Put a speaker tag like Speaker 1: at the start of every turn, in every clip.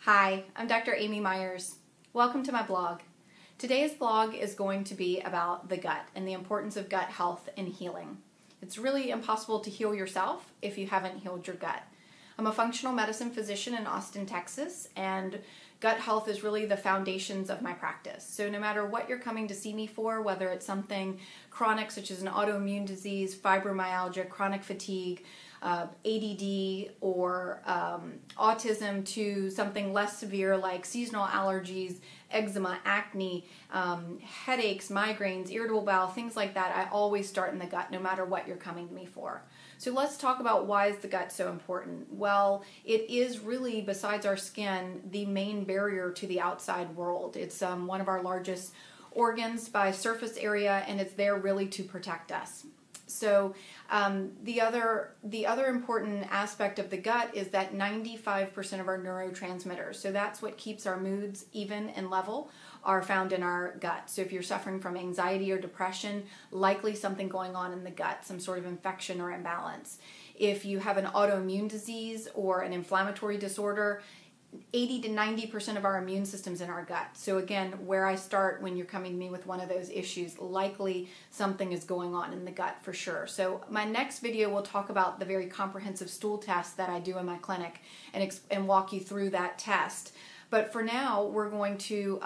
Speaker 1: Hi, I'm Dr. Amy Myers. Welcome to my blog. Today's blog is going to be about the gut and the importance of gut health and healing. It's really impossible to heal yourself if you haven't healed your gut. I'm a functional medicine physician in Austin, Texas, and gut health is really the foundations of my practice. So no matter what you're coming to see me for, whether it's something chronic such as an autoimmune disease, fibromyalgia, chronic fatigue, ADD, or autism, to something less severe like seasonal allergies, eczema, acne, headaches, migraines, irritable bowel, things like that, I always start in the gut no matter what you're coming to me for. So let's talk about why is the gut so important. Well, it is really, besides our skin, the main barrier to the outside world. It's one of our largest organs by surface area, and it's there really to protect us. So the other important aspect of the gut is that 95% of our neurotransmitters, so that's what keeps our moods even and level, are found in our gut. So if you're suffering from anxiety or depression, likely something going on in the gut, some sort of infection or imbalance. If you have an autoimmune disease or an inflammatory disorder, 80 to 90% of our immune system's in our gut. So again, where I start when you're coming to me with one of those issues, likely something is going on in the gut for sure. So my next video will talk about the very comprehensive stool test that I do in my clinic and walk you through that test. But for now, we're going to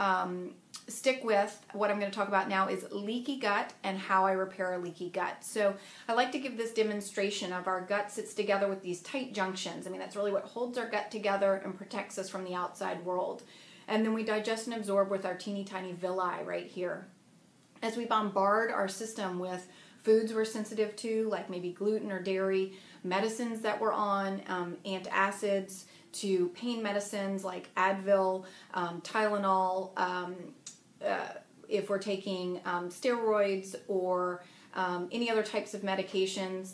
Speaker 1: stick with what I'm going to talk about now is leaky gut and how I repair a leaky gut. So I like to give this demonstration of our gut sits together with these tight junctions. I mean, that's really what holds our gut together and protects us from the outside world. And then we digest and absorb with our teeny tiny villi right here. As we bombard our system with foods we're sensitive to, like maybe gluten or dairy, medicines that we're on, antacids, to pain medicines like Advil, Tylenol, if we're taking steroids or any other types of medications.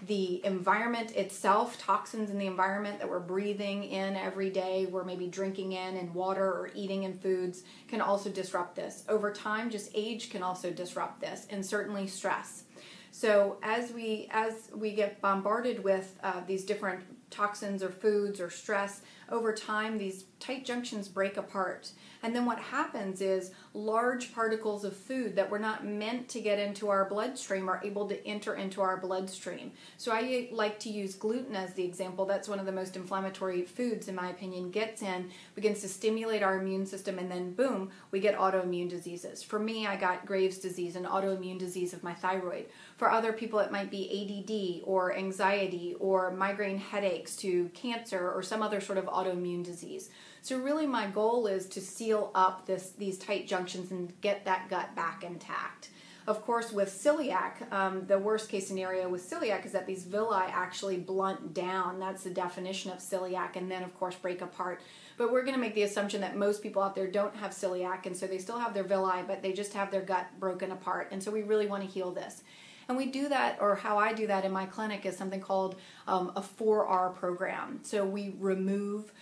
Speaker 1: The environment itself, toxins in the environment that we're breathing in every day, we're maybe drinking in water or eating in foods, can also disrupt this. Over time, just age can also disrupt this, and certainly stress. So as we get bombarded with these different toxins or foods or stress, over time these tight junctions break apart. And then what happens is large particles of food that were not meant to get into our bloodstream are able to enter into our bloodstream. So I like to use gluten as the example. That's one of the most inflammatory foods, in my opinion. Gets in, begins to stimulate our immune system, and then boom, we get autoimmune diseases. For me, I got Graves' disease, an autoimmune disease of my thyroid. For other people, it might be ADD or anxiety or migraine headaches, to cancer or some other sort of autoimmune disease. So really my goal is to seal up these tight junctions and get that gut back intact. Of course, with celiac, the worst case scenario with celiac is that these villi actually blunt down. That's the definition of celiac, and then of course break apart. But we're going to make the assumption that most people out there don't have celiac, and so they still have their villi, but they just have their gut broken apart. And so we really want to heal this. And we do that, or how I do that in my clinic, is something called a 4R program. So we remove,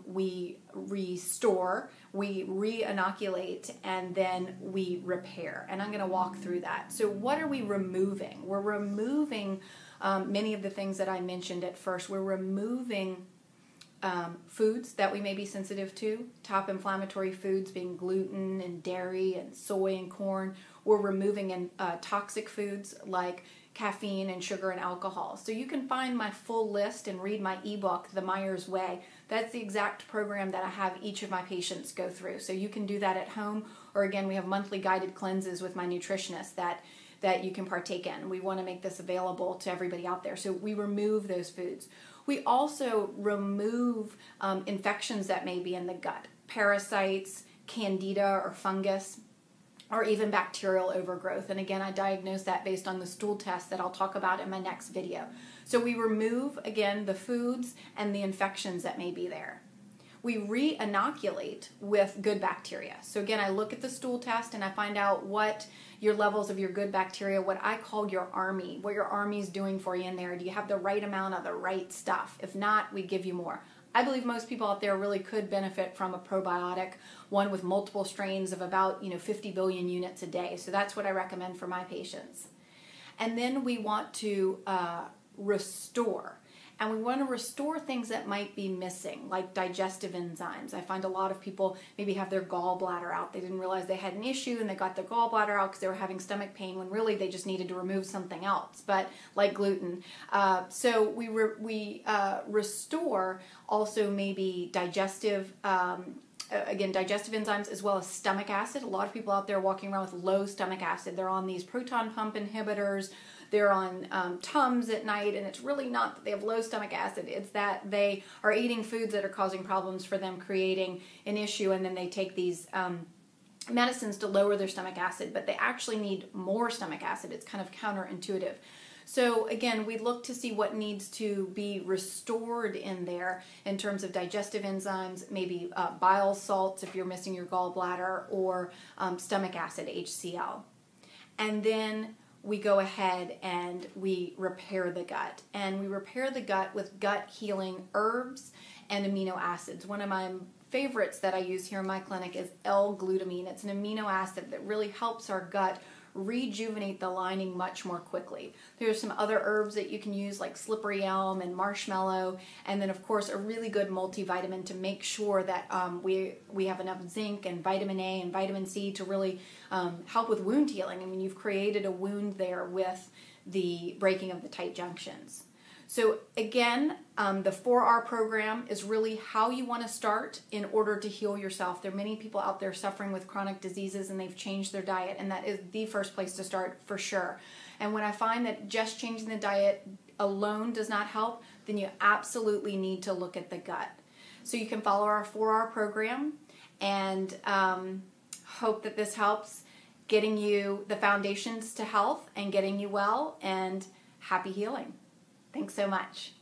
Speaker 1: we restore, we re-inoculate, and then we repair. And I'm going to walk through that. So what are we removing? We're removing many of the things that I mentioned at first. We're removing foods that we may be sensitive to, top inflammatory foods being gluten and dairy and soy and corn. We're removing toxic foods like caffeine and sugar and alcohol. So you can find my full list and read my ebook, The Myers Way. That's the exact program that I have each of my patients go through. So you can do that at home, or again, we have monthly guided cleanses with my nutritionist that you can partake in. We want to make this available to everybody out there. So we remove those foods. We also remove infections that may be in the gut, parasites, candida or fungus, or even bacterial overgrowth. And again, I diagnose that based on the stool test that I'll talk about in my next video. So we remove, again, the foods and the infections that may be there. We re-inoculate with good bacteria. So again, I look at the stool test and I find out what your levels of your good bacteria, what I call your army, what your army is doing for you in there. Do you have the right amount of the right stuff? If not, we give you more. I believe most people out there really could benefit from a probiotic, one with multiple strains of about 50 billion units a day. So that's what I recommend for my patients. And then we want to restore. and we want to restore things that might be missing, like digestive enzymes. I find a lot of people maybe have their gallbladder out. They didn't realize they had an issue and they got their gallbladder out because they were having stomach pain when really they just needed to remove something else, but like gluten. So we restore also maybe digestive digestive enzymes as well as stomach acid. A lot of people out there walking around with low stomach acid. They're on these proton pump inhibitors. They're on Tums at night, and it's really not that they have low stomach acid. It's that they are eating foods that are causing problems for them, creating an issue, and then they take these medicines to lower their stomach acid, but they actually need more stomach acid. It's kind of counterintuitive. So again, we look to see what needs to be restored in there in terms of digestive enzymes, maybe bile salts if you're missing your gallbladder, or stomach acid, HCl. And then we go ahead and we repair the gut. And we repair the gut with gut healing herbs and amino acids. One of my favorites that I use here in my clinic is L-glutamine. It's an amino acid that really helps our gut rejuvenate the lining much more quickly. There's some other herbs that you can use like slippery elm and marshmallow, and then of course a really good multivitamin to make sure that we have enough zinc and vitamin A and vitamin C to really help with wound healing. I mean, you've created a wound there with the breaking of the tight junctions. So again, the 4R program is really how you want to start in order to heal yourself. There are many people out there suffering with chronic diseases and they've changed their diet, and that is the first place to start for sure. And when I find that just changing the diet alone does not help, then you absolutely need to look at the gut. So you can follow our 4R program, and hope that this helps getting you the foundations to health and getting you well, and happy healing. Thanks so much.